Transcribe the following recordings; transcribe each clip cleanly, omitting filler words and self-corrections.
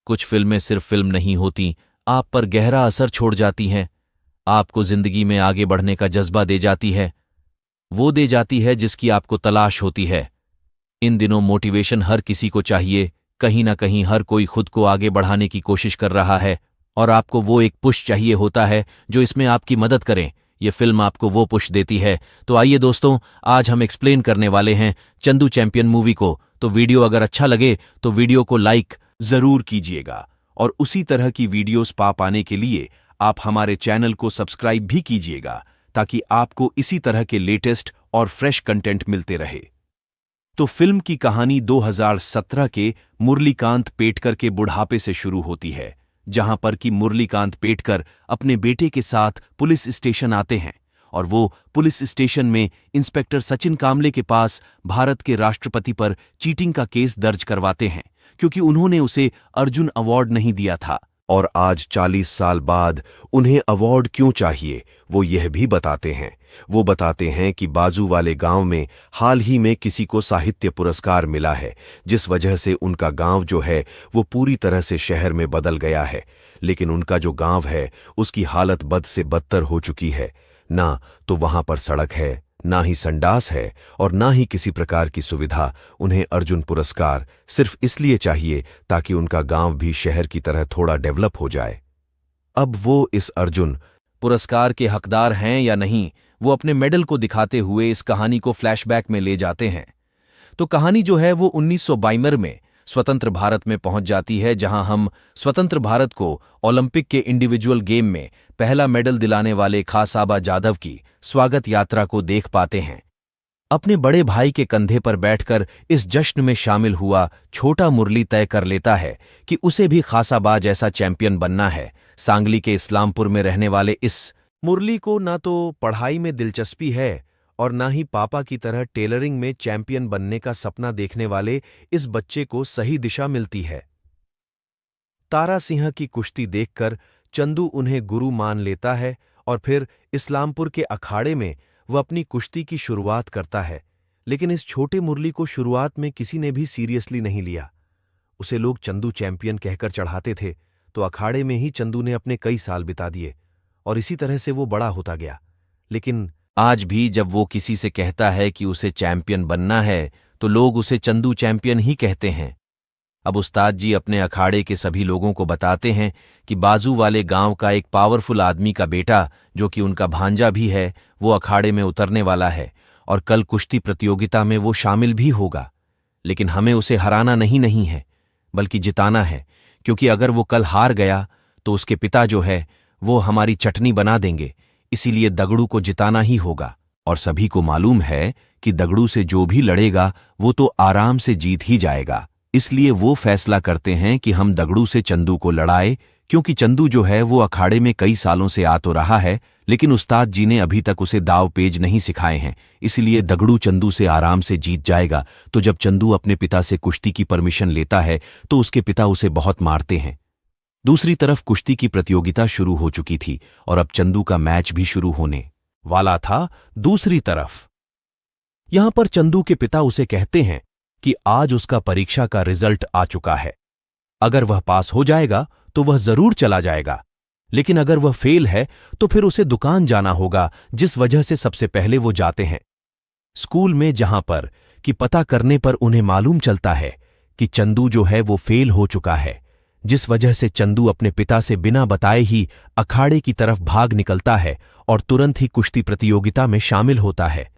कुछ फिल्में सिर्फ फिल्म नहीं होती, आप पर गहरा असर छोड़ जाती हैं, आपको जिंदगी में आगे बढ़ने का जज्बा दे जाती है, वो दे जाती है जिसकी आपको तलाश होती है। इन दिनों मोटिवेशन हर किसी को चाहिए, कहीं ना कहीं हर कोई खुद को आगे बढ़ाने की कोशिश कर रहा है और आपको वो एक पुश चाहिए होता है जो इसमें आपकी मदद करें। ये फिल्म आपको वो पुश देती है। तो आइए दोस्तों, आज हम एक्सप्लेन करने वाले हैं चंदू चैंपियन मूवी को। तो वीडियो अगर अच्छा लगे तो वीडियो को लाइक जरूर कीजिएगा और उसी तरह की वीडियोस पाने के लिए आप हमारे चैनल को सब्सक्राइब भी कीजिएगा ताकि आपको इसी तरह के लेटेस्ट और फ्रेश कंटेंट मिलते रहे। तो फिल्म की कहानी 2017 के मुरलीकांत पेटकर के बुढ़ापे से शुरू होती है, जहां पर कि मुरलीकांत पेटकर अपने बेटे के साथ पुलिस स्टेशन आते हैं और वो पुलिस स्टेशन में इंस्पेक्टर सचिन कामले के पास भारत के राष्ट्रपति पर चीटिंग का केस दर्ज करवाते हैं क्योंकि उन्होंने उसे अर्जुन अवार्ड नहीं दिया था। और आज 40 साल बाद उन्हें अवार्ड क्यों चाहिए वो यह भी बताते हैं। वो बताते हैं कि बाजू वाले गांव में हाल ही में किसी को साहित्य पुरस्कार मिला है, जिस वजह से उनका गांव जो है वो पूरी तरह से शहर में बदल गया है। लेकिन उनका जो गांव है उसकी हालत बद से बदतर हो चुकी है। ना तो वहां पर सड़क है, ना ही संडास है और ना ही किसी प्रकार की सुविधा। उन्हें अर्जुन पुरस्कार सिर्फ इसलिए चाहिए ताकि उनका गांव भी शहर की तरह थोड़ा डेवलप हो जाए। अब वो इस अर्जुन पुरस्कार के हकदार हैं या नहीं, वो अपने मेडल को दिखाते हुए इस कहानी को फ्लैशबैक में ले जाते हैं। तो कहानी जो है वो 1952 में स्वतंत्र भारत में पहुंच जाती है, जहां हम स्वतंत्र भारत को ओलंपिक के इंडिविजुअल गेम में पहला मेडल दिलाने वाले खासाबा जाधव की स्वागत यात्रा को देख पाते हैं। अपने बड़े भाई के कंधे पर बैठकर इस जश्न में शामिल हुआ छोटा मुरली तय कर लेता है कि उसे भी खासाबा जैसा चैंपियन बनना है। सांगली के इस्लामपुर में रहने वाले इस मुरली को ना तो पढ़ाई में दिलचस्पी है और ना ही पापा की तरह टेलरिंग में चैंपियन बनने का सपना देखने वाले इस बच्चे को सही दिशा मिलती है। तारा सिंह की कुश्ती देखकर चंदू उन्हें गुरु मान लेता है और फिर इस्लामपुर के अखाड़े में वह अपनी कुश्ती की शुरुआत करता है। लेकिन इस छोटे मुरली को शुरुआत में किसी ने भी सीरियसली नहीं लिया। उसे लोग चंदू चैंपियन कहकर चढ़ाते थे, तो अखाड़े में ही चंदू ने अपने कई साल बिता दिए और इसी तरह से वो बड़ा होता गया। लेकिन आज भी जब वो किसी से कहता है कि उसे चैंपियन बनना है तो लोग उसे चंदू चैंपियन ही कहते हैं। अब उस्ताद जी अपने अखाड़े के सभी लोगों को बताते हैं कि बाजू वाले गांव का एक पावरफुल आदमी का बेटा, जो कि उनका भांजा भी है, वो अखाड़े में उतरने वाला है और कल कुश्ती प्रतियोगिता में वो शामिल भी होगा। लेकिन हमें उसे हराना नहीं है बल्कि जिताना है, क्योंकि अगर वो कल हार गया तो उसके पिता जो है वो हमारी चटनी बना देंगे। इसीलिए दगड़ू को जिताना ही होगा। और सभी को मालूम है कि दगड़ू से जो भी लड़ेगा वो तो आराम से जीत ही जाएगा। इसलिए वो फैसला करते हैं कि हम दगड़ू से चंदू को लड़ाए, क्योंकि चंदू जो है वो अखाड़े में कई सालों से आ तो रहा है, लेकिन उस्ताद जी ने अभी तक उसे दाव पेज नहीं सिखाए हैं। इसलिए दगड़ू चंदू से आराम से जीत जाएगा। तो जब चंदू अपने पिता से कुश्ती की परमिशन लेता है तो उसके पिता उसे बहुत मारते हैं। दूसरी तरफ कुश्ती की प्रतियोगिता शुरू हो चुकी थी और अब चंदू का मैच भी शुरू होने वाला था। दूसरी तरफ यहां पर चंदू के पिता उसे कहते हैं कि आज उसका परीक्षा का रिजल्ट आ चुका है, अगर वह पास हो जाएगा तो वह जरूर चला जाएगा, लेकिन अगर वह फेल है तो फिर उसे दुकान जाना होगा, जिस वजह से सबसे पहले वो जाते हैं स्कूल में, जहां पर कि पता करने पर उन्हें मालूम चलता है कि चंदू जो है वो फेल हो चुका है, जिस वजह से चंदू अपने पिता से बिना बताए ही अखाड़े की तरफ भाग निकलता है और तुरंत ही कुश्ती प्रतियोगिता में शामिल होता है।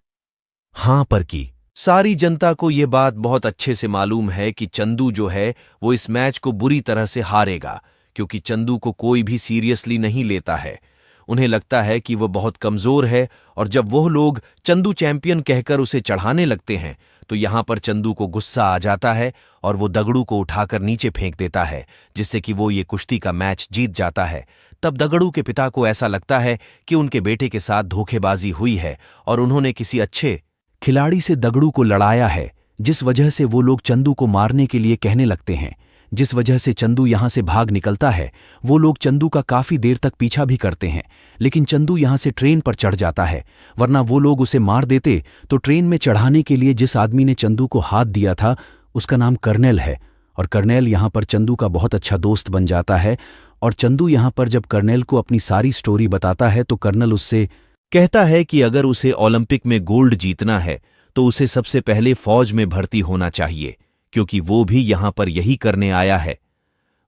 हां पर कि सारी जनता को यह बात बहुत अच्छे से मालूम है कि चंदू जो है वो इस मैच को बुरी तरह से हारेगा, क्योंकि चंदू को कोई भी सीरियसली नहीं लेता है। उन्हें लगता है कि वह बहुत कमजोर है और जब वह लोग चंदू चैंपियन कहकर उसे चढ़ाने लगते हैं तो यहां पर चंदू को गुस्सा आ जाता है और वो दगड़ू को उठाकर नीचे फेंक देता है, जिससे कि वो ये कुश्ती का मैच जीत जाता है। तब दगड़ू के पिता को ऐसा लगता है कि उनके बेटे के साथ धोखेबाजी हुई है और उन्होंने किसी अच्छे खिलाड़ी से दगड़ू को लड़ाया है, जिस वजह से वो लोग चंदू को मारने के लिए कहने लगते हैं, जिस वजह से चंदू यहां से भाग निकलता है। वो लोग चंदू का काफी देर तक पीछा भी करते हैं, लेकिन चंदू यहां से ट्रेन पर चढ़ जाता है, वरना वो लोग उसे मार देते। तो ट्रेन में चढ़ाने के लिए जिस आदमी ने चंदू को हाथ दिया था उसका नाम कर्नल है और कर्नेल यहाँ पर चंदू का बहुत अच्छा दोस्त बन जाता है। और चंदू यहाँ पर जब कर्नेल को अपनी सारी स्टोरी बताता है तो कर्नल उससे कहता है कि अगर उसे ओलंपिक में गोल्ड जीतना है तो उसे सबसे पहले फौज में भर्ती होना चाहिए, क्योंकि वो भी यहां पर यही करने आया है।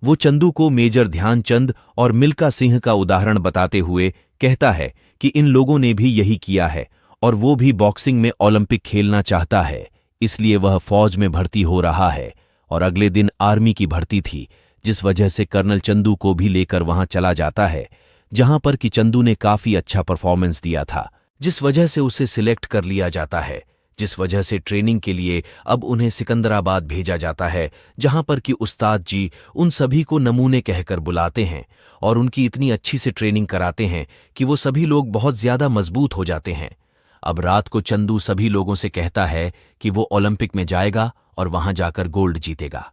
वो चंदू को मेजर ध्यानचंद और मिल्खा सिंह का उदाहरण बताते हुए कहता है कि इन लोगों ने भी यही किया है और वो भी बॉक्सिंग में ओलंपिक खेलना चाहता है, इसलिए वह फौज में भर्ती हो रहा है। और अगले दिन आर्मी की भर्ती थी, जिस वजह से कर्नल चंदू को भी लेकर वहां चला जाता है, जहां पर कि चंदू ने काफी अच्छा परफॉर्मेंस दिया था, जिस वजह से उसे सिलेक्ट कर लिया जाता है, जिस वजह से ट्रेनिंग के लिए अब उन्हें सिकंदराबाद भेजा जाता है, जहां पर कि उस्ताद जी उन सभी को नमूने कहकर बुलाते हैं और उनकी इतनी अच्छी से ट्रेनिंग कराते हैं कि वो सभी लोग बहुत ज्यादा मजबूत हो जाते हैं। अब रात को चंदू सभी लोगों से कहता है कि वो ओलंपिक में जाएगा और वहां जाकर गोल्ड जीतेगा।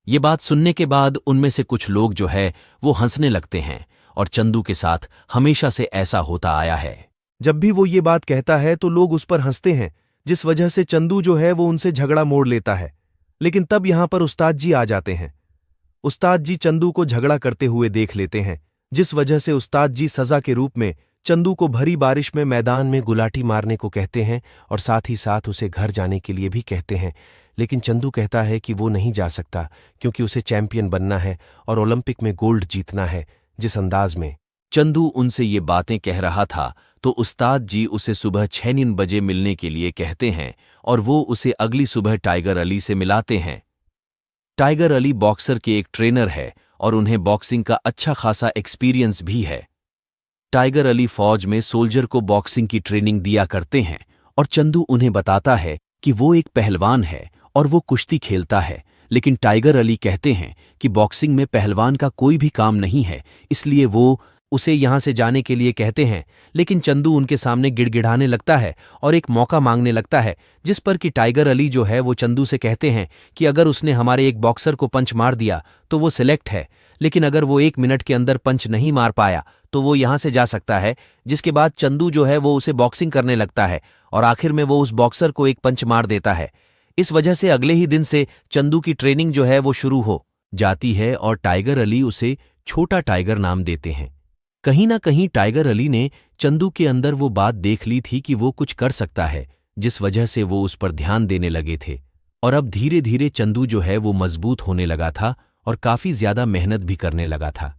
ये बात सुनने के बाद उनमें से कुछ लोग जो है वो हंसने लगते हैं और चंदू के साथ हमेशा से ऐसा होता आया है। जब भी वो ये बात कहता है तो लोग उस पर हंसते हैं, जिस वजह से चंदू जो है वो उनसे झगड़ा मोड़ लेता है। लेकिन तब यहां पर उस्ताद जी आ जाते हैं। उस्ताद जी चंदू को झगड़ा करते हुए देख लेते हैं, जिस वजह से उस्ताद जी सजा के रूप में चंदू को भरी बारिश में मैदान में गुलाटी मारने को कहते हैं और साथ ही साथ उसे घर जाने के लिए भी कहते हैं। लेकिन चंदू कहता है कि वो नहीं जा सकता, क्योंकि उसे चैंपियन बनना है और ओलंपिक में गोल्ड जीतना है। जिस अंदाज में चंदू उनसे ये बातें कह रहा था तो उस्ताद जी उसे सुबह 6 बजे मिलने के लिए कहते हैं और वो उसे अगली सुबह टाइगर अली से मिलाते हैं। टाइगर अली बॉक्सर के एक ट्रेनर है और उन्हें बॉक्सिंग का अच्छा खासा एक्सपीरियंस भी है। टाइगर अली फौज में सोल्जर को बॉक्सिंग की ट्रेनिंग दिया करते हैं और चंदू उन्हें बताता है कि वो एक पहलवान है और वो कुश्ती खेलता है। लेकिन टाइगर अली कहते हैं कि बॉक्सिंग में पहलवान का कोई भी काम नहीं है, इसलिए वो उसे यहां से जाने के लिए कहते हैं। लेकिन चंदू उनके सामने गिड़गिड़ाने लगता है और एक मौका मांगने लगता है, जिस पर कि टाइगर अली जो है वो चंदू से कहते हैं कि अगर उसने हमारे एक बॉक्सर को पंच मार दिया तो वो सिलेक्ट है, लेकिन अगर वो 1 मिनट के अंदर पंच नहीं मार पाया तो वो यहां से जा सकता है। जिसके बाद चंदू जो है वो उसे बॉक्सिंग करने लगता है और आखिर में वो उस बॉक्सर को एक पंच मार देता है। इस वजह से अगले ही दिन से चंदू की ट्रेनिंग जो है वो शुरू हो जाती है और टाइगर अली उसे छोटा टाइगर नाम देते हैं। कहीं ना कहीं टाइगर अली ने चंदू के अंदर वो बात देख ली थी कि वो कुछ कर सकता है, जिस वजह से वो उस पर ध्यान देने लगे थे। और अब धीरे धीरे चंदू जो है वो मजबूत होने लगा था और काफी ज्यादा मेहनत भी करने लगा था।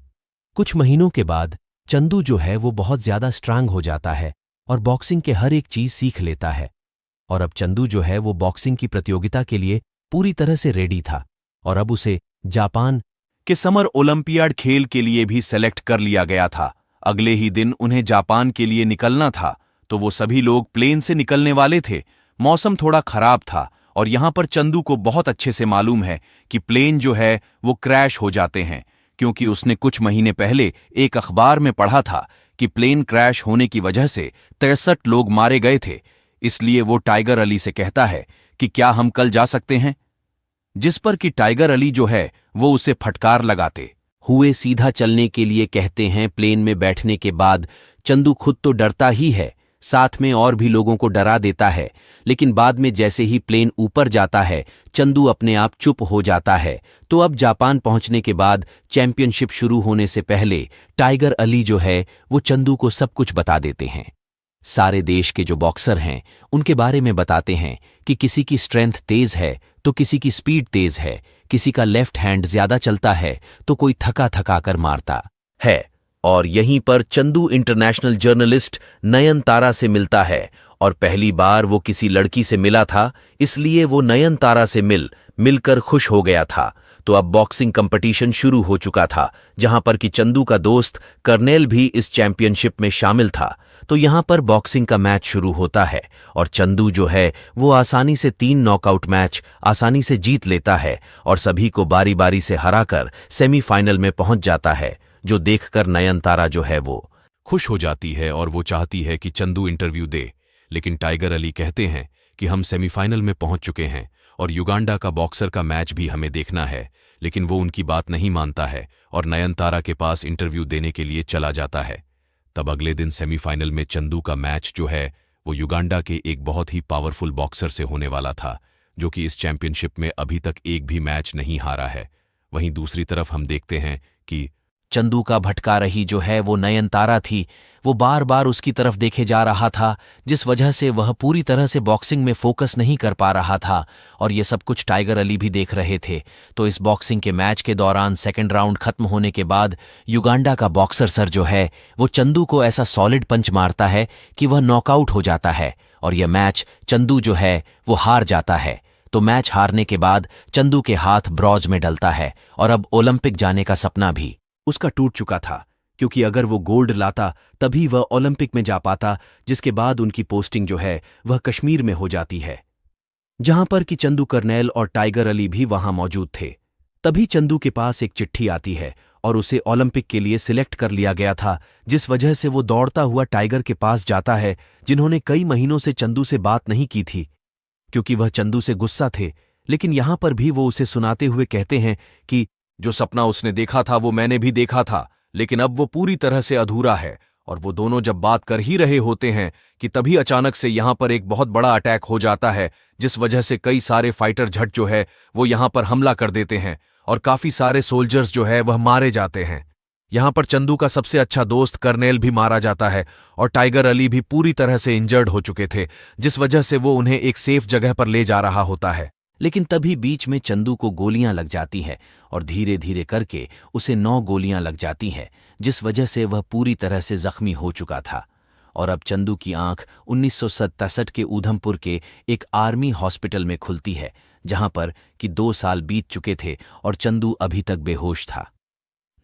कुछ महीनों के बाद चंदू जो है वो बहुत ज्यादा स्ट्रांग हो जाता है और बॉक्सिंग के हर एक चीज सीख लेता है। और अब चंदू जो है वो बॉक्सिंग की प्रतियोगिता के लिए पूरी तरह से रेडी था और अब उसे जापान के समर ओलंपियाड खेल के लिए भी सेलेक्ट कर लिया गया था। अगले ही दिन उन्हें जापान के लिए निकलना था, तो वो सभी लोग प्लेन से निकलने वाले थे। मौसम थोड़ा खराब था और यहां पर चंदू को बहुत अच्छे से मालूम है कि प्लेन जो है वो क्रैश हो जाते हैं, क्योंकि उसने कुछ महीने पहले एक अखबार में पढ़ा था कि प्लेन क्रैश होने की वजह से 63 लोग मारे गए थे। इसलिए वो टाइगर अली से कहता है कि क्या हम कल जा सकते हैं, जिस पर कि टाइगर अली जो है वो उसे फटकार लगाते हुए सीधा चलने के लिए कहते हैं। प्लेन में बैठने के बाद चंदू खुद तो डरता ही है, साथ में और भी लोगों को डरा देता है, लेकिन बाद में जैसे ही प्लेन ऊपर जाता है चंदू अपने आप चुप हो जाता है। तो अब जापान पहुंचने के बाद चैंपियनशिप शुरू होने से पहले टाइगर अली जो है वो चंदू को सब कुछ बता देते हैं। सारे देश के जो बॉक्सर हैं उनके बारे में बताते हैं कि किसी की स्ट्रेंथ तेज है तो किसी की स्पीड तेज है, किसी का लेफ्ट हैंड ज्यादा चलता है तो कोई थका थका कर मारता है। और यहीं पर चंदू इंटरनेशनल जर्नलिस्ट नयनतारा से मिलता है और पहली बार वो किसी लड़की से मिला था, इसलिए वो नयनतारा से मिलकर खुश हो गया था। तो अब बॉक्सिंग कंपटीशन शुरू हो चुका था, जहां पर कि चंदू का दोस्त कर्नेल भी इस चैंपियनशिप में शामिल था। तो यहां पर बॉक्सिंग का मैच शुरू होता है और चंदू जो है वो आसानी से 3 नॉकआउट मैच आसानी से जीत लेता है और सभी को बारी बारी से हराकर सेमीफाइनल में पहुंच जाता है, जो देखकर नयनतारा जो है वो खुश हो जाती है और वो चाहती है कि चंदू इंटरव्यू दे। लेकिन टाइगर अली कहते हैं कि हम सेमीफाइनल में पहुंच चुके हैं और युगांडा का बॉक्सर का मैच भी हमें देखना है। लेकिन वो उनकी बात नहीं मानता है और नयनतारा के पास इंटरव्यू देने के लिए चला जाता है। तब अगले दिन सेमीफाइनल में चंदू का मैच जो है वो युगांडा के एक बहुत ही पावरफुल बॉक्सर से होने वाला था, जो कि इस चैंपियनशिप में अभी तक एक भी मैच नहीं हारा है। वहीं दूसरी तरफ हम देखते हैं कि चंदू का भटका रही जो है वो नयनतारा थी। वो बार बार उसकी तरफ देखे जा रहा था, जिस वजह से वह पूरी तरह से बॉक्सिंग में फोकस नहीं कर पा रहा था। और ये सब कुछ टाइगर अली भी देख रहे थे। तो इस बॉक्सिंग के मैच के दौरान सेकंड राउंड खत्म होने के बाद युगांडा का बॉक्सर सर जो है वो चंदू को ऐसा सॉलिड पंच मारता है कि वह नॉकआउट हो जाता है और यह मैच चंदू जो है वो हार जाता है। तो मैच हारने के बाद चंदू के हाथ ब्रॉन्ज में डलता है और अब ओलंपिक जाने का सपना भी उसका टूट चुका था, क्योंकि अगर वो गोल्ड लाता तभी वह ओलंपिक में जा पाता, जिसके बाद उनकी पोस्टिंग जो है वह कश्मीर में हो जाती है, जहां पर कि चंदू कर्नैल और टाइगर अली भी वहां मौजूद थे। तभी चंदू के पास एक चिट्ठी आती है और उसे ओलंपिक के लिए सिलेक्ट कर लिया गया था, जिस वजह से वो दौड़ता हुआ टाइगर के पास जाता है, जिन्होंने कई महीनों से चंदू से बात नहीं की थी, क्योंकि वह चंदू से गुस्सा थे। लेकिन यहां पर भी वो उसे सुनाते हुए कहते हैं कि जो सपना उसने देखा था वो मैंने भी देखा था, लेकिन अब वो पूरी तरह से अधूरा है। और वो दोनों जब बात कर ही रहे होते हैं कि तभी अचानक से यहां पर एक बहुत बड़ा अटैक हो जाता है, जिस वजह से कई सारे फाइटर झट जो है वो यहां पर हमला कर देते हैं और काफी सारे सोल्जर्स जो है वह मारे जाते हैं। यहां पर चंदू का सबसे अच्छा दोस्त कर्नैल भी मारा जाता है और टाइगर अली भी पूरी तरह से इंजर्ड हो चुके थे, जिस वजह से वो उन्हें एक सेफ जगह पर ले जा रहा होता है। लेकिन तभी बीच में चंदू को गोलियां लग जाती हैं और धीरे धीरे करके उसे 9 गोलियां लग जाती हैं, जिस वजह से वह पूरी तरह से जख्मी हो चुका था। और अब चंदू की आंख 1967 के ऊधमपुर के एक आर्मी हॉस्पिटल में खुलती है, जहां पर कि 2 साल बीत चुके थे और चंदू अभी तक बेहोश था।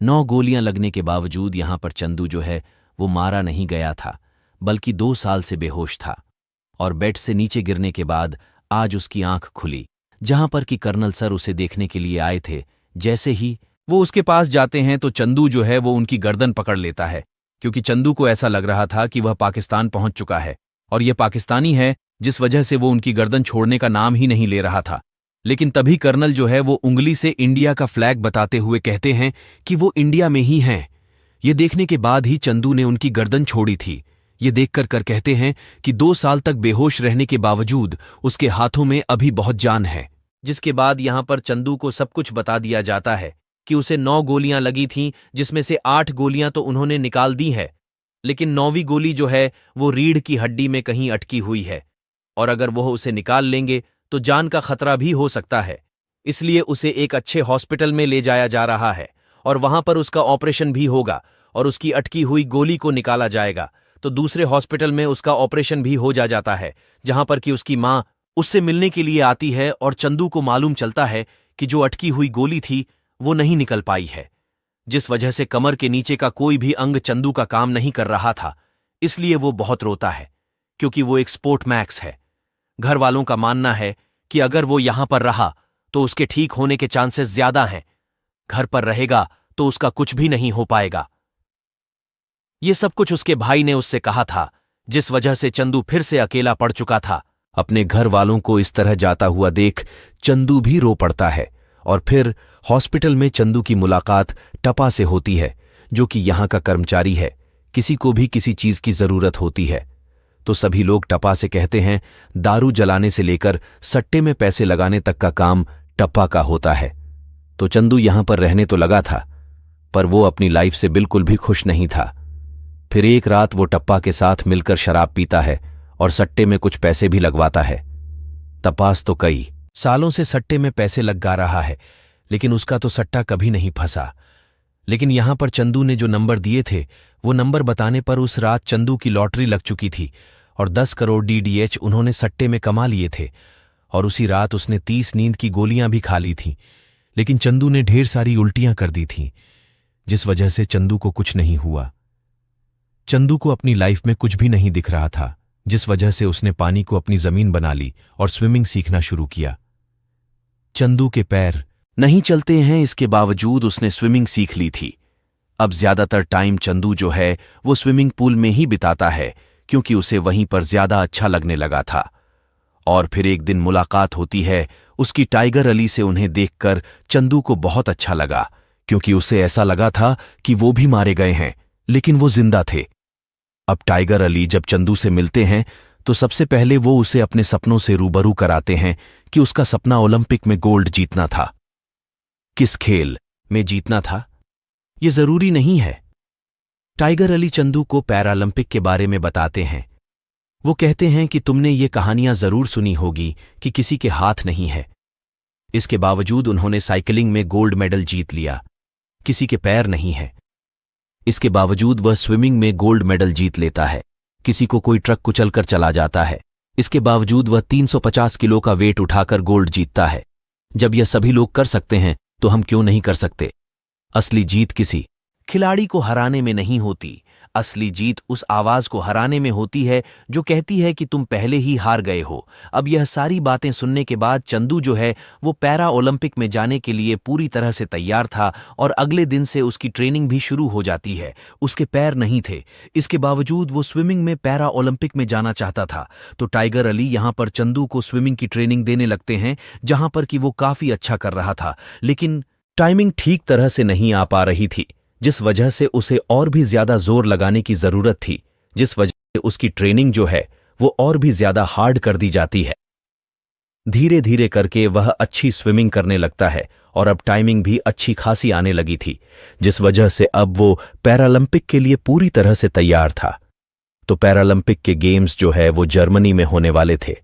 9 गोलियां लगने के बावजूद यहां पर चंदू जो है वो मारा नहीं गया था, बल्कि 2 साल से बेहोश था। और बेड से नीचे गिरने के बाद आज उसकी आंख खुली, जहां पर कि कर्नल सर उसे देखने के लिए आए थे। जैसे ही वो उसके पास जाते हैं तो चंदू जो है वो उनकी गर्दन पकड़ लेता है, क्योंकि चंदू को ऐसा लग रहा था कि वह पाकिस्तान पहुंच चुका है और यह पाकिस्तानी है, जिस वजह से वो उनकी गर्दन छोड़ने का नाम ही नहीं ले रहा था। लेकिन तभी कर्नल जो है वो उंगली से इंडिया का फ्लैग बताते हुए कहते हैं कि वो इंडिया में ही हैं। ये देखने के बाद ही चंदू ने उनकी गर्दन छोड़ी थी। ये देखकर कर कहते हैं कि 2 साल तक बेहोश रहने के बावजूद उसके हाथों में अभी बहुत जान है। जिसके बाद यहां पर चंदू को सब कुछ बता दिया जाता है कि उसे 9 गोलियां लगी थीं, जिसमें से 8 गोलियां तो उन्होंने निकाल दी है, लेकिन 9वीं गोली जो है वो रीढ़ की हड्डी में कहीं अटकी हुई है और अगर वह उसे निकाल लेंगे तो जान का खतरा भी हो सकता है। इसलिए उसे एक अच्छे हॉस्पिटल में ले जाया जा रहा है और वहां पर उसका ऑपरेशन भी होगा और उसकी अटकी हुई गोली को निकाला जाएगा। तो दूसरे हॉस्पिटल में उसका ऑपरेशन भी हो जाता है, जहां पर कि उसकी मां उससे मिलने के लिए आती है और चंदू को मालूम चलता है कि जो अटकी हुई गोली थी वो नहीं निकल पाई है, जिस वजह से कमर के नीचे का कोई भी अंग चंदू का काम नहीं कर रहा था। इसलिए वो बहुत रोता है, क्योंकि वो एक स्पोर्ट मैक्स है। घर वालों का मानना है कि अगर वो यहां पर रहा तो उसके ठीक होने के चांसेस ज्यादा हैं, घर पर रहेगा तो उसका कुछ भी नहीं हो पाएगा। ये सब कुछ उसके भाई ने उससे कहा था, जिस वजह से चंदू फिर से अकेला पड़ चुका था। अपने घर वालों को इस तरह जाता हुआ देख चंदू भी रो पड़ता है। और फिर हॉस्पिटल में चंदू की मुलाकात टपा से होती है, जो कि यहां का कर्मचारी है। किसी को भी किसी चीज की जरूरत होती है तो सभी लोग टपा से कहते हैं, दारू जलाने से लेकर सट्टे में पैसे लगाने तक का काम टप्पा का होता है। तो चंदू यहां पर रहने तो लगा था, पर वो अपनी लाइफ से बिल्कुल भी खुश नहीं था। फिर एक रात वो टप्पा के साथ मिलकर शराब पीता है और सट्टे में कुछ पैसे भी लगवाता है। तपास तो कई सालों से सट्टे में पैसे लगा रहा है, लेकिन उसका तो सट्टा कभी नहीं फंसा। लेकिन यहां पर चंदू ने जो नंबर दिए थे वो नंबर बताने पर उस रात चंदू की लॉटरी लग चुकी थी और 10 करोड़ DDH उन्होंने सट्टे में कमा लिए थे। और उसी रात उसने 30 नींद की गोलियां भी खा ली थीं, लेकिन चंदू ने ढेर सारी उल्टियां कर दी थीं, जिस वजह से चंदू को कुछ नहीं हुआ। चंदू को अपनी लाइफ में कुछ भी नहीं दिख रहा था, जिस वजह से उसने पानी को अपनी जमीन बना ली और स्विमिंग सीखना शुरू किया। चंदू के पैर नहीं चलते हैं, इसके बावजूद उसने स्विमिंग सीख ली थी। अब ज्यादातर टाइम चंदू जो है वो स्विमिंग पूल में ही बिताता है, क्योंकि उसे वहीं पर ज्यादा अच्छा लगने लगा था। और फिर एक दिन मुलाकात होती है उसकी टाइगर अली से। उन्हें देखकर चंदू को बहुत अच्छा लगा, क्योंकि उसे ऐसा लगा था कि वो भी मारे गए हैं, लेकिन वो जिंदा थे। अब टाइगर अली जब चंदू से मिलते हैं तो सबसे पहले वो उसे अपने सपनों से रूबरू कराते हैं कि उसका सपना ओलंपिक में गोल्ड जीतना था। किस खेल में जीतना था ये जरूरी नहीं है। टाइगर अली चंदू को पैरालंपिक के बारे में बताते हैं। वो कहते हैं कि तुमने ये कहानियां जरूर सुनी होगी कि किसी के हाथ नहीं है। इसके बावजूद उन्होंने साइकिलिंग में गोल्ड मेडल जीत लिया। किसी के पैर नहीं है। इसके बावजूद वह स्विमिंग में गोल्ड मेडल जीत लेता है। किसी को कोई ट्रक कुचलकर चला जाता है। इसके बावजूद वह 350 किलो का वेट उठाकर गोल्ड जीतता है। जब यह सभी लोग कर सकते हैं तो हम क्यों नहीं कर सकते? असली जीत किसी खिलाड़ी को हराने में नहीं होती, असली जीत उस आवाज को हराने में होती है जो कहती है कि तुम पहले ही हार गए हो। अब यह सारी बातें सुनने के बाद चंदू जो है वो पैरा ओलंपिक में जाने के लिए पूरी तरह से तैयार था और अगले दिन से उसकी ट्रेनिंग भी शुरू हो जाती है। उसके पैर नहीं थे, इसके बावजूद वो स्विमिंग में पैरा ओलंपिक में जाना चाहता था। तो टाइगर अली यहां पर चंदू को स्विमिंग की ट्रेनिंग देने लगते हैं, जहां पर कि वो काफी अच्छा कर रहा था, लेकिन टाइमिंग ठीक तरह से नहीं आ पा रही थी, जिस वजह से उसे और भी ज्यादा जोर लगाने की जरूरत थी, जिस वजह से उसकी ट्रेनिंग जो है वो और भी ज्यादा हार्ड कर दी जाती है। धीरे धीरे करके वह अच्छी स्विमिंग करने लगता है और अब टाइमिंग भी अच्छी खासी आने लगी थी, जिस वजह से अब वो पैरालंपिक के लिए पूरी तरह से तैयार था। तो पैरालंपिक के गेम्स जो है वो जर्मनी में होने वाले थे।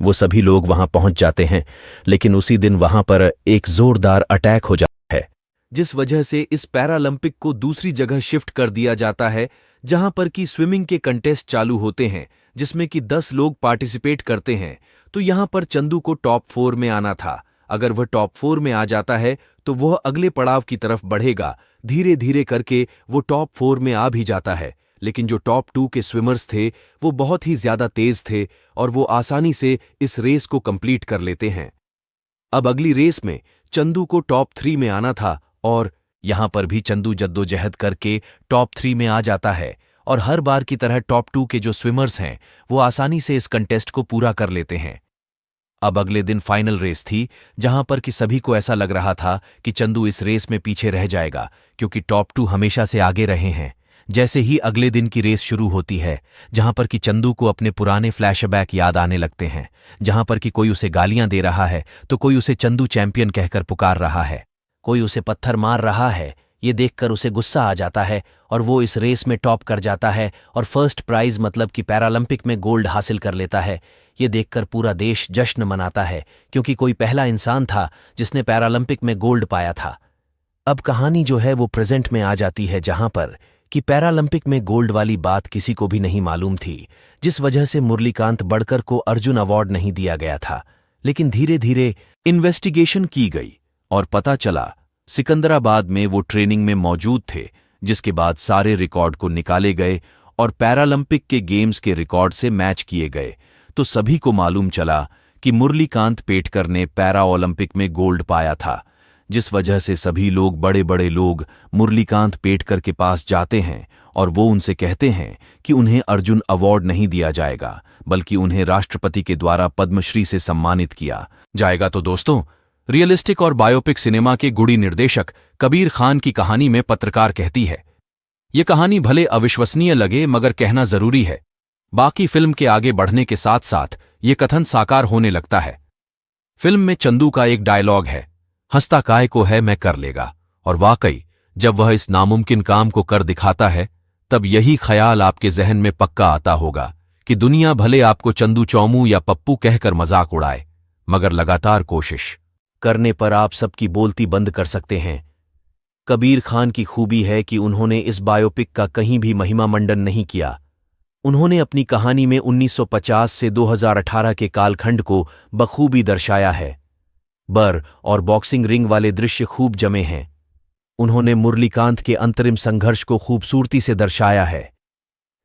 वो सभी लोग वहां पहुंच जाते हैं, लेकिन उसी दिन वहां पर एक जोरदार अटैक हो जाता है, जिस वजह से इस पैरालंपिक को दूसरी जगह शिफ्ट कर दिया जाता है, जहां पर कि स्विमिंग के कंटेस्ट चालू होते हैं, जिसमें कि 10 लोग पार्टिसिपेट करते हैं। तो यहां पर चंदू को टॉप 4 में आना था। अगर वह टॉप 4 में आ जाता है तो वह अगले पड़ाव की तरफ बढ़ेगा। धीरे धीरे करके वो टॉप 4 में आ भी जाता है, लेकिन जो टॉप 2 के स्विमर्स थे वो बहुत ही ज्यादा तेज थे और वो आसानी से इस रेस को कंप्लीट कर लेते हैं। अब अगली रेस में चंदू को टॉप 3 में आना था और यहां पर भी चंदू जद्दोजहद करके टॉप 3 में आ जाता है और हर बार की तरह टॉप 2 के जो स्विमर्स हैं वो आसानी से इस कंटेस्ट को पूरा कर लेते हैं। अब अगले दिन फाइनल रेस थी, जहां पर कि सभी को ऐसा लग रहा था कि चंदू इस रेस में पीछे रह जाएगा, क्योंकि टॉप 2 हमेशा से आगे रहे हैं। जैसे ही अगले दिन की रेस शुरू होती है, जहां पर कि चंदू को अपने पुराने फ्लैशबैक याद आने लगते हैं, जहां पर कि कोई उसे गालियां दे रहा है तो कोई उसे चंदू चैंपियन कहकर पुकार रहा है, कोई उसे पत्थर मार रहा है। ये देखकर उसे गुस्सा आ जाता है और वो इस रेस में टॉप कर जाता है और फर्स्ट प्राइज मतलब कि पैरालंपिक में गोल्ड हासिल कर लेता है। ये देखकर पूरा देश जश्न मनाता है, क्योंकि कोई पहला इंसान था जिसने पैरालंपिक में गोल्ड पाया था। अब कहानी जो है वो प्रेजेंट में आ जाती है, जहां पर कि पैरालंपिक में गोल्ड वाली बात किसी को भी नहीं मालूम थी, जिस वजह से मुरलीकांत बड़कर को अर्जुन अवार्ड नहीं दिया गया था। लेकिन धीरे धीरे इन्वेस्टिगेशन की गई और पता चला सिकंदराबाद में वो ट्रेनिंग में मौजूद थे, जिसके बाद सारे रिकॉर्ड को निकाले गए और पैरालंपिक के गेम्स के रिकॉर्ड से मैच किए गए। तो सभी को मालूम चला कि मुरलीकांत पेटकर ने पैरा ओलंपिक में गोल्ड पाया था, जिस वजह से सभी लोग बड़े बड़े लोग मुरलीकांत पेटकर के पास जाते हैं और वो उनसे कहते हैं कि उन्हें अर्जुन अवार्ड नहीं दिया जाएगा, बल्कि उन्हें राष्ट्रपति के द्वारा पद्मश्री से सम्मानित किया जाएगा। तो दोस्तों, रियलिस्टिक और बायोपिक सिनेमा के गुड़ी निर्देशक कबीर खान की कहानी में पत्रकार कहती है, ये कहानी भले अविश्वसनीय लगे मगर कहना जरूरी है। बाकी फिल्म के आगे बढ़ने के साथ साथ ये कथन साकार होने लगता है। फिल्म में चंदू का एक डायलॉग है, हंसता काय को है मैं कर लेगा। और वाकई जब वह इस नामुमकिन काम को कर दिखाता है, तब यही ख्याल आपके जहन में पक्का आता होगा कि दुनिया भले आपको चंदू चौमू या पप्पू कहकर मजाक उड़ाए, मगर लगातार कोशिश करने पर आप सबकी बोलती बंद कर सकते हैं। कबीर खान की खूबी है कि उन्होंने इस बायोपिक का कहीं भी महिमा मंडन नहीं किया। उन्होंने अपनी कहानी में 1950 से 2018 के कालखंड को बखूबी दर्शाया है। बर और बॉक्सिंग रिंग वाले दृश्य खूब जमे हैं। उन्होंने मुरलीकांत के अंतरिम संघर्ष को खूबसूरती से दर्शाया है।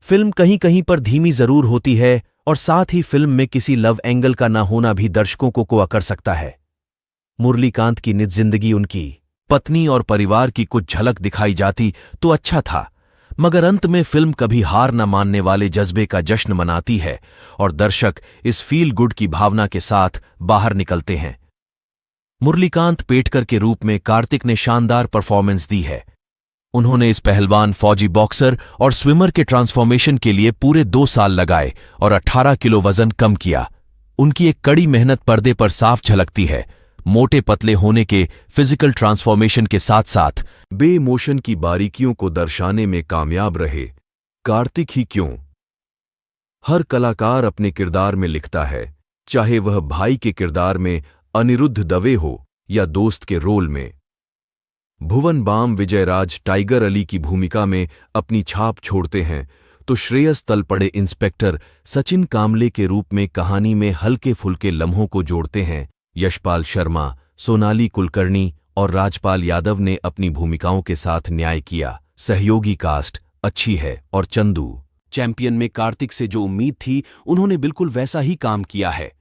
फिल्म कहीं कहीं पर धीमी जरूर होती है और साथ ही फिल्म में किसी लव एंगल का न होना भी दर्शकों को कोआ कर सकता है। मुरलीकांत की निज जिंदगी, उनकी पत्नी और परिवार की कुछ झलक दिखाई जाती तो अच्छा था, मगर अंत में फिल्म कभी हार न मानने वाले जज्बे का जश्न मनाती है और दर्शक इस फील गुड की भावना के साथ बाहर निकलते हैं। मुरलीकांत पेटकर के रूप में कार्तिक ने शानदार परफॉर्मेंस दी है। उन्होंने इस पहलवान, फौजी, बॉक्सर और स्विमर के ट्रांसफॉर्मेशन के लिए पूरे 2 साल लगाए और 18 किलो वजन कम किया। उनकी एक कड़ी मेहनत पर्दे पर साफ झलकती है। मोटे पतले होने के फिजिकल ट्रांसफॉर्मेशन के साथ साथ बेइमोशन की बारीकियों को दर्शाने में कामयाब रहे। कार्तिक ही क्यों, हर कलाकार अपने किरदार में लिखता है, चाहे वह भाई के किरदार में अनिरुद्ध दवे हो या दोस्त के रोल में। भुवन बाम विजयराज टाइगर अली की भूमिका में अपनी छाप छोड़ते हैं, तो श्रेयस तलपड़े इंस्पेक्टर सचिन कामले के रूप में कहानी में हल्के फुल्के लम्हों को जोड़ते हैं। यशपाल शर्मा, सोनाली कुलकर्णी और राजपाल यादव ने अपनी भूमिकाओं के साथ न्याय किया। सहयोगी कास्ट अच्छी है और चंदू चैंपियन में कार्तिक से जो उम्मीद थी, उन्होंने बिल्कुल वैसा ही काम किया है।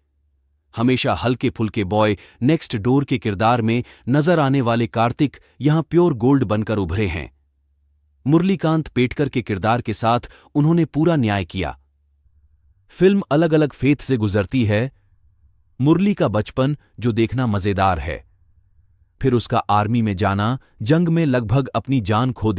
हमेशा हल्के फुल्के बॉय नेक्स्ट डोर के किरदार में नजर आने वाले कार्तिक यहां प्योर गोल्ड बनकर उभरे हैं। मुरलीकांत पेटकर के किरदार के साथ उन्होंने पूरा न्याय किया। फिल्म अलग अलग फेथ से गुजरती है। मुरली का बचपन जो देखना मजेदार है, फिर उसका आर्मी में जाना, जंग में लगभग अपनी जान खो